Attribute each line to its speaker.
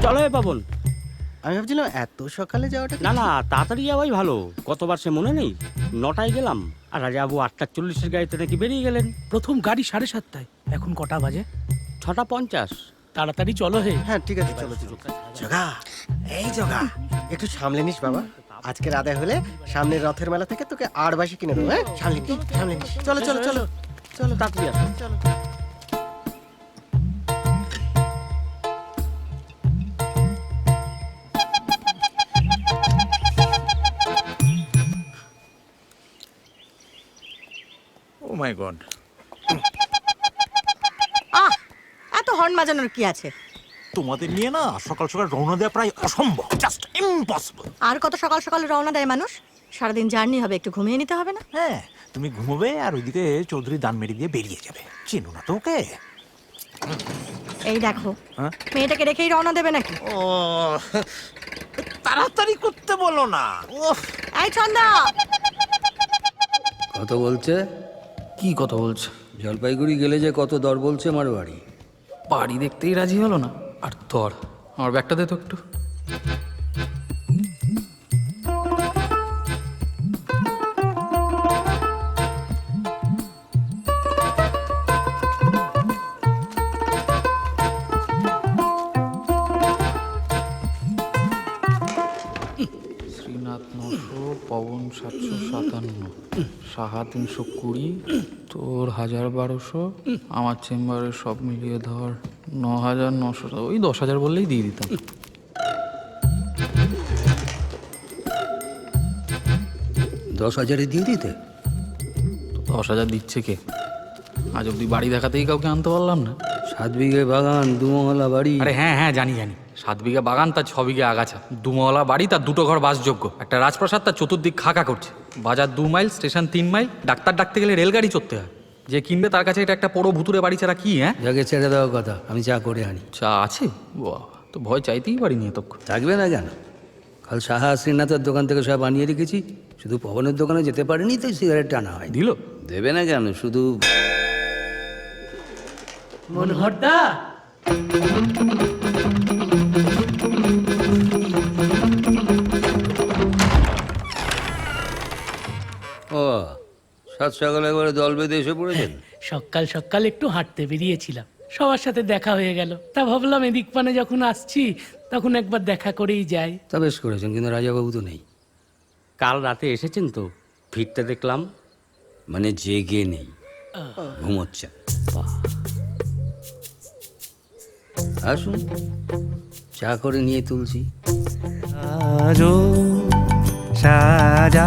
Speaker 1: চলো এ পাবন।
Speaker 2: আমি ভাবছিলাম এত সকালে যাওয়াটা
Speaker 1: না না, তাড়াতাড়ি যাওয়াই ভালো। কতবার সে মনে নেই, 9টায় গেলাম আর রাজাবাবু 8:40-এর গাড়িতে নাকি বেরিয়ে গেলেন।
Speaker 3: প্রথম গাড়ি 7:30। এখন কটা বাজে?
Speaker 1: 6:50।
Speaker 3: তাড়াতাড়ি চলো হে।
Speaker 2: হ্যাঁ ঠিক আছে, চলো জগা। এই জগা, একটু সামলে নিস বাবা। আজকে রাতে হলে সামনের রথের মেলা থেকে তোকে 8 বাসি কিনে দেবো। হ্যাঁ, সামলে নিস, সামলে নিস। চলো চলো চলো চলো,
Speaker 1: তাড়াতাড়ি আসো।
Speaker 2: চলো।
Speaker 4: ও মাই গড,
Speaker 5: এত হর্ন বাজানোর কি আছে?
Speaker 4: তোমাদের নিয়ে না সকাল সকাল রওনা দেওয়া প্রায় অসম্ভব, জাস্ট ইম্পসিবল।
Speaker 5: আর কত সকাল সকাল রওনা দেয় মানুষ? সারাদিন জার্নি হবে, একটু ঘুমিয়ে নিতে হবে না?
Speaker 4: হ্যাঁ, তুমি ঘুমোবে আর ওইদিকে চৌধুরী দান মেরে দিয়ে বেরিয়ে যাবে। চেনো না তো ওকে?
Speaker 5: এই দেখো,
Speaker 4: হ্যাঁ?
Speaker 5: মেয়েটাকে রেখেই রওনা দেবে নাকি?
Speaker 4: ও, তাড়াতাড়ি করতে বলো না। ওহ,
Speaker 5: এই ছন্দা,
Speaker 6: কত বলছে?
Speaker 3: কি কথা বলছে?
Speaker 6: জলপাইগুড়ি গেলে যে কত দর বলছে আমার বাড়ি।
Speaker 3: বাড়ি দেখতেই রাজি হলো না, আর তোর আমার ব্যাগটা দে তো একটু। শ্রীনাথ 900, পবন 757, সাহা 320, তোর 1000-1200, আমার চেম্বারে সব মিলিয়ে ধর 9900। ওই 10,000 বললেই দিয়ে দিতাম।
Speaker 6: 10,000-এ দিয়ে দিতে?
Speaker 3: 10,000 দিচ্ছে কে? আজ অব্দি বাড়ি দেখাতেই কাউকে আনতে পারলাম না।
Speaker 6: 7 বিঘে বাগান, 2 মহলা বাড়ি।
Speaker 3: আরে হ্যাঁ হ্যাঁ, জানি জানি, 7 বিঘা বাগান, তার 6 বিঘা আগাছা, 2 মহলা বাড়ি, তার 2টো ঘর বাসযোগ্য, একটা রাজপ্রাসাদ, তার চতুর্দিক খাকা করছে, বাজার 2 মাইল, স্টেশন 3 মাইল, ডাক্তার ডাকতে গেলে রেলগাড়ি চড়তে হয়। যে কিনবে তার কাছে এটা একটা পোড়ো ভুতুরে বাড়ি ছাড়া কি? হ্যাঁ,
Speaker 6: যাকে ছেড়ে দেওয়ার কথা, আমি চা করে আনি।
Speaker 3: চা আছে? বাহ, তো ভয় চাইতেই পারিনি এতক্ষণ।
Speaker 6: থাকবে না কেন? কাল সাহা শ্রীনাথের দোকান থেকে সব আনিয়ে রেখেছি। শুধু পবনের দোকানে যেতে পারিনি তো সিগারেট টানা হয়।
Speaker 3: দিল?
Speaker 6: দেবে না কেন? শুধু
Speaker 3: মনোহরদা,
Speaker 6: ও, 7 সকালে একবারে দল বেঁধে এসে পড়েছেন।
Speaker 7: সকাল সকাল একটু হাঁটতে বেরিয়েছিলাম, সবার সাথে দেখা হয়ে গেল, তা ভাবলাম এদিক পানে যখন আসছি তখন একবার দেখা করেই যাই।
Speaker 6: তা বেশ করেছেন, কিন্তু রাজাবাবু তো নেই।
Speaker 1: কাল রাতে এসেছেন তো, ফিরতে দেখলাম।
Speaker 6: মানে জেগে নেই, ঘুমোচ্ছে। আসুন, চা করে নিয়ে তুলছি।
Speaker 8: সাজাও